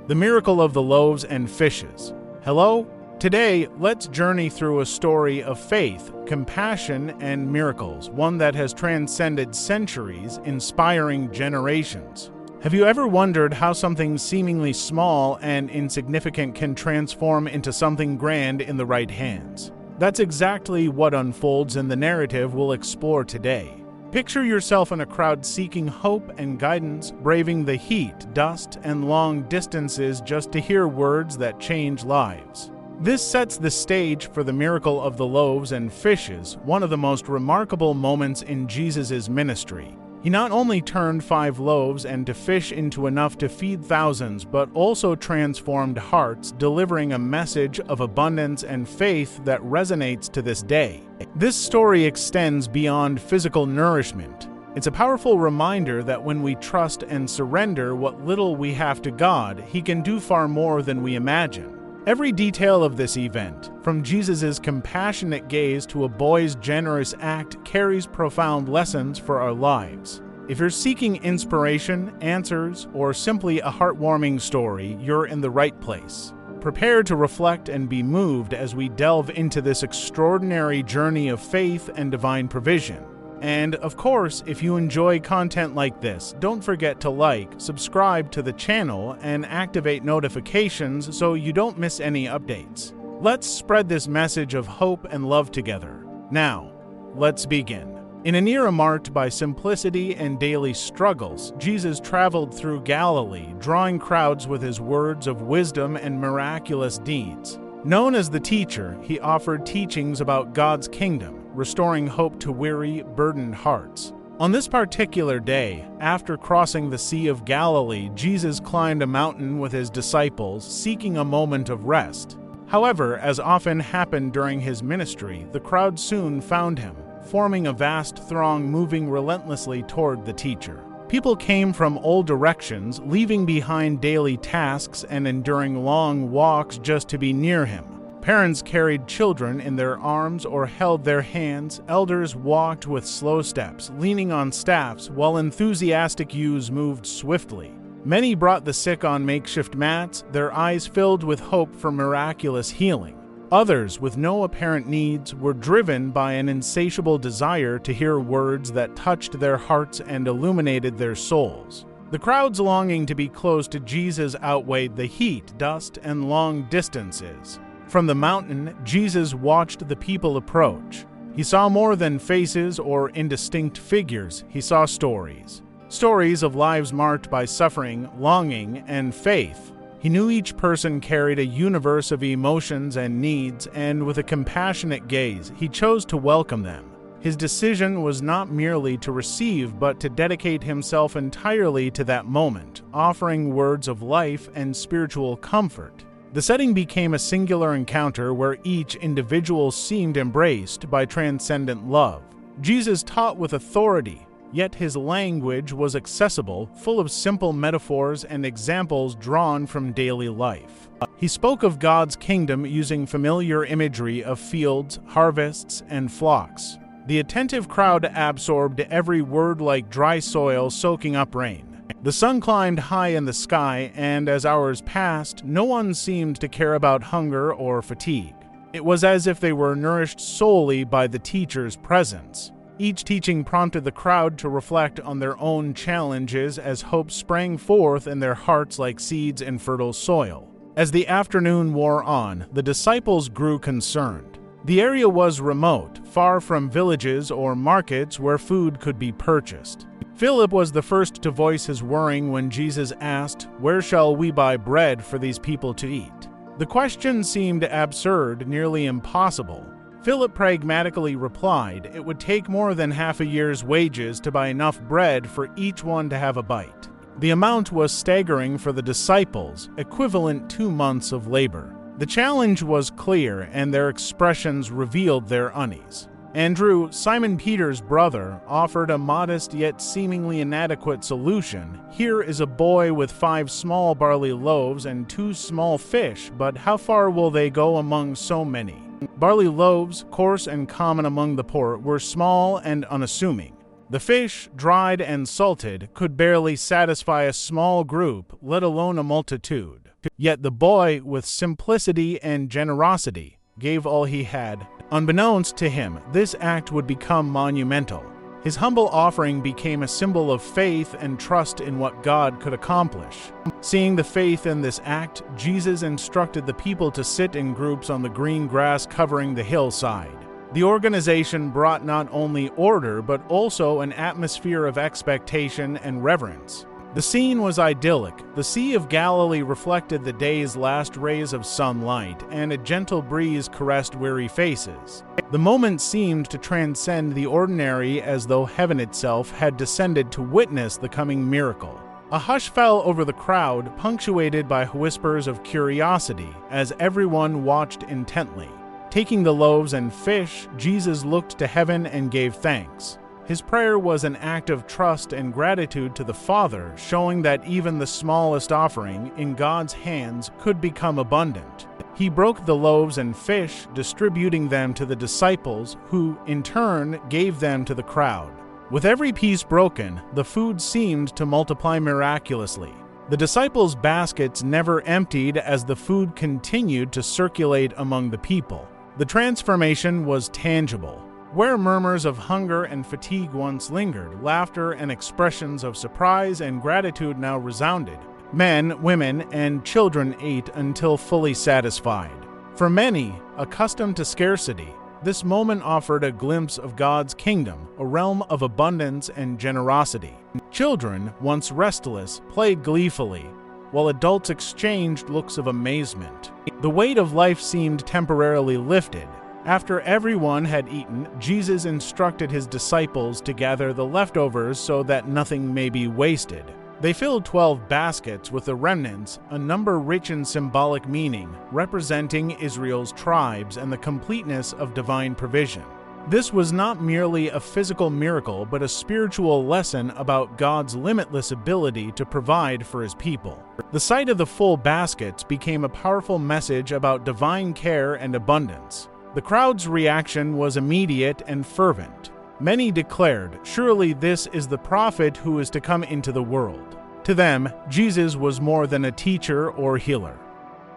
the miracle of the loaves and fishes. Hello? Today, let's journey through a story of faith, compassion, and miracles, one that has transcended centuries, inspiring generations. Have you ever wondered how something seemingly small and insignificant can transform into something grand in the right hands? That's exactly what unfolds in the narrative we'll explore today. Picture yourself in a crowd seeking hope and guidance, braving the heat, dust, and long distances just to hear words that change lives. This sets the stage for the miracle of the loaves and fishes, one of the most remarkable moments in Jesus' ministry. He not only turned 5 loaves and 2 fish into enough to feed thousands, but also transformed hearts, delivering a message of abundance and faith that resonates to this day. This story extends beyond physical nourishment. It's a powerful reminder that when we trust and surrender what little we have to God, He can do far more than we imagine. Every detail of this event, from Jesus' compassionate gaze to a boy's generous act, carries profound lessons for our lives. If you're seeking inspiration, answers, or simply a heartwarming story, you're in the right place. Prepare to reflect and be moved as we delve into this extraordinary journey of faith and divine provision. And, of course, if you enjoy content like this, don't forget to like, subscribe to the channel, and activate notifications so you don't miss any updates. Let's spread this message of hope and love together. Now, let's begin. In an era marked by simplicity and daily struggles, Jesus traveled through Galilee, drawing crowds with His words of wisdom and miraculous deeds. Known as the Teacher, He offered teachings about God's kingdom, restoring hope to weary, burdened hearts. On this particular day, after crossing the Sea of Galilee, Jesus climbed a mountain with His disciples, seeking a moment of rest. However, as often happened during His ministry, the crowd soon found Him, forming a vast throng moving relentlessly toward the Teacher. People came from all directions, leaving behind daily tasks and enduring long walks just to be near Him. Parents carried children in their arms or held their hands. Elders walked with slow steps, leaning on staffs, while enthusiastic youths moved swiftly. Many brought the sick on makeshift mats, their eyes filled with hope for miraculous healing. Others, with no apparent needs, were driven by an insatiable desire to hear words that touched their hearts and illuminated their souls. The crowd's longing to be close to Jesus outweighed the heat, dust, and long distances. From the mountain, Jesus watched the people approach. He saw more than faces or indistinct figures. He saw stories. Stories of lives marked by suffering, longing, and faith. He knew each person carried a universe of emotions and needs, and with a compassionate gaze, He chose to welcome them. His decision was not merely to receive, but to dedicate Himself entirely to that moment, offering words of life and spiritual comfort. The setting became a singular encounter where each individual seemed embraced by transcendent love. Jesus taught with authority, yet His language was accessible, full of simple metaphors and examples drawn from daily life. He spoke of God's kingdom using familiar imagery of fields, harvests, and flocks. The attentive crowd absorbed every word like dry soil soaking up rain. The sun climbed high in the sky, and as hours passed, no one seemed to care about hunger or fatigue. It was as if they were nourished solely by the Teacher's presence. Each teaching prompted the crowd to reflect on their own challenges as hope sprang forth in their hearts like seeds in fertile soil. As the afternoon wore on, the disciples grew concerned. The area was remote, far from villages or markets where food could be purchased. Philip was the first to voice his worrying when Jesus asked, "Where shall we buy bread for these people to eat?" The question seemed absurd, nearly impossible. Philip pragmatically replied, it would take more than half a year's wages to buy enough bread for each one to have a bite. The amount was staggering for the disciples, equivalent 2 months of labor. The challenge was clear, and their expressions revealed their unease. Andrew, Simon Peter's brother, offered a modest yet seemingly inadequate solution. Here is a boy with 5 small barley loaves and 2 small fish, but how far will they go among so many? Barley loaves, coarse and common among the poor, were small and unassuming. The fish, dried and salted, could barely satisfy a small group, let alone a multitude. Yet the boy, with simplicity and generosity, gave all he had. Unbeknownst to him, this act would become monumental. His humble offering became a symbol of faith and trust in what God could accomplish. Seeing the faith in this act, Jesus instructed the people to sit in groups on the green grass covering the hillside. The organization brought not only order but also an atmosphere of expectation and reverence. The scene was idyllic. The Sea of Galilee reflected the day's last rays of sunlight, and a gentle breeze caressed weary faces. The moment seemed to transcend the ordinary, as though heaven itself had descended to witness the coming miracle. A hush fell over the crowd, punctuated by whispers of curiosity, as everyone watched intently. Taking the loaves and fish, Jesus looked to heaven and gave thanks. His prayer was an act of trust and gratitude to the Father, showing that even the smallest offering in God's hands could become abundant. He broke the loaves and fish, distributing them to the disciples, who, in turn, gave them to the crowd. With every piece broken, the food seemed to multiply miraculously. The disciples' baskets never emptied as the food continued to circulate among the people. The transformation was tangible. Where murmurs of hunger and fatigue once lingered, laughter and expressions of surprise and gratitude now resounded. Men, women, and children ate until fully satisfied. For many, accustomed to scarcity, this moment offered a glimpse of God's kingdom, a realm of abundance and generosity. Children, once restless, played gleefully, while adults exchanged looks of amazement. The weight of life seemed temporarily lifted. After everyone had eaten, Jesus instructed his disciples to gather the leftovers so that nothing may be wasted. They filled 12 baskets with the remnants, a number rich in symbolic meaning, representing Israel's tribes and the completeness of divine provision. This was not merely a physical miracle, but a spiritual lesson about God's limitless ability to provide for his people. The sight of the full baskets became a powerful message about divine care and abundance. The crowd's reaction was immediate and fervent. Many declared, "Surely this is the prophet who is to come into the world." To them, Jesus was more than a teacher or healer.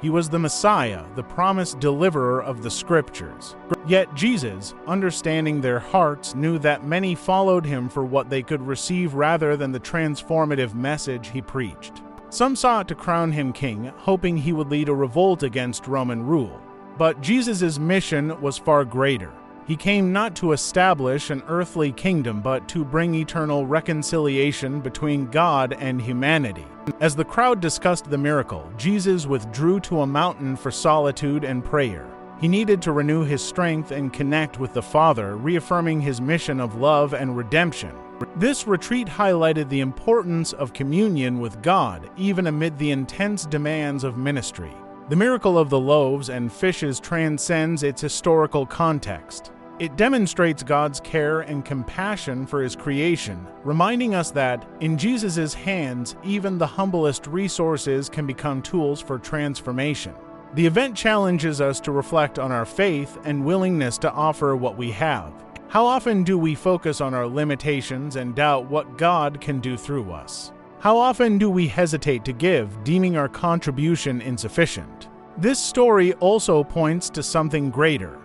He was the Messiah, the promised deliverer of the Scriptures. Yet Jesus, understanding their hearts, knew that many followed him for what they could receive rather than the transformative message he preached. Some sought to crown him king, hoping he would lead a revolt against Roman rule. But Jesus' mission was far greater. He came not to establish an earthly kingdom, but to bring eternal reconciliation between God and humanity. As the crowd discussed the miracle, Jesus withdrew to a mountain for solitude and prayer. He needed to renew his strength and connect with the Father, reaffirming his mission of love and redemption. This retreat highlighted the importance of communion with God, even amid the intense demands of ministry. The miracle of the loaves and fishes transcends its historical context. It demonstrates God's care and compassion for his creation, reminding us that, in Jesus' hands, even the humblest resources can become tools for transformation. The event challenges us to reflect on our faith and willingness to offer what we have. How often do we focus on our limitations and doubt what God can do through us? How often do we hesitate to give, deeming our contribution insufficient? This story also points to something greater: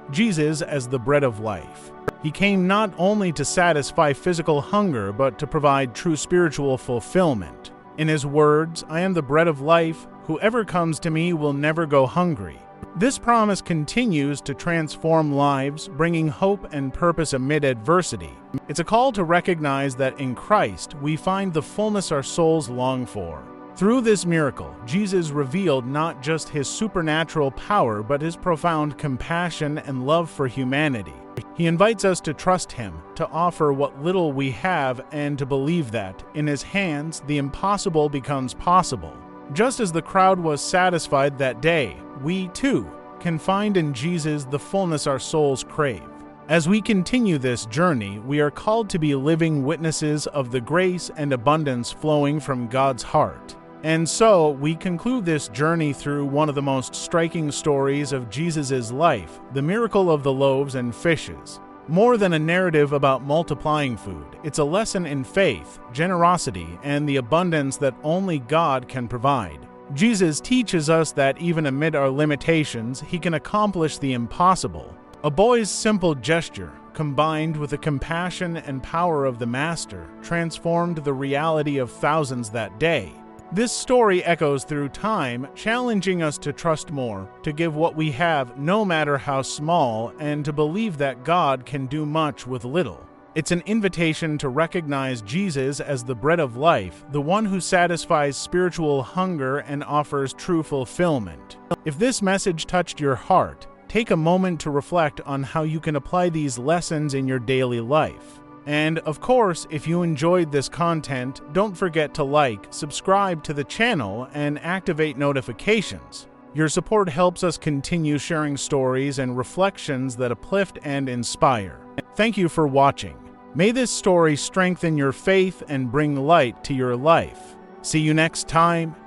Jesus as the bread of life. He came not only to satisfy physical hunger, but to provide true spiritual fulfillment. In his words, "I am the bread of life. Whoever comes to me will never go hungry." This promise continues to transform lives, bringing hope and purpose amid adversity. It's a call to recognize that in Christ we find the fullness our souls long for. Through this miracle, Jesus revealed not just his supernatural power, but his profound compassion and love for humanity. He invites us to trust him, to offer what little we have, and to believe that, in his hands, the impossible becomes possible. Just as the crowd was satisfied that day, we, too, can find in Jesus the fullness our souls crave. As we continue this journey, we are called to be living witnesses of the grace and abundance flowing from God's heart. And so, we conclude this journey through one of the most striking stories of Jesus' life, the miracle of the loaves and fishes. More than a narrative about multiplying food, it's a lesson in faith, generosity, and the abundance that only God can provide. Jesus teaches us that even amid our limitations, He can accomplish the impossible. A boy's simple gesture, combined with the compassion and power of the Master, transformed the reality of thousands that day. This story echoes through time, challenging us to trust more, to give what we have no matter how small, and to believe that God can do much with little. It's an invitation to recognize Jesus as the bread of life, the one who satisfies spiritual hunger and offers true fulfillment. If this message touched your heart, take a moment to reflect on how you can apply these lessons in your daily life. And, of course, if you enjoyed this content, don't forget to like, subscribe to the channel, and activate notifications. Your support helps us continue sharing stories and reflections that uplift and inspire. Thank you for watching. May this story strengthen your faith and bring light to your life. See you next time.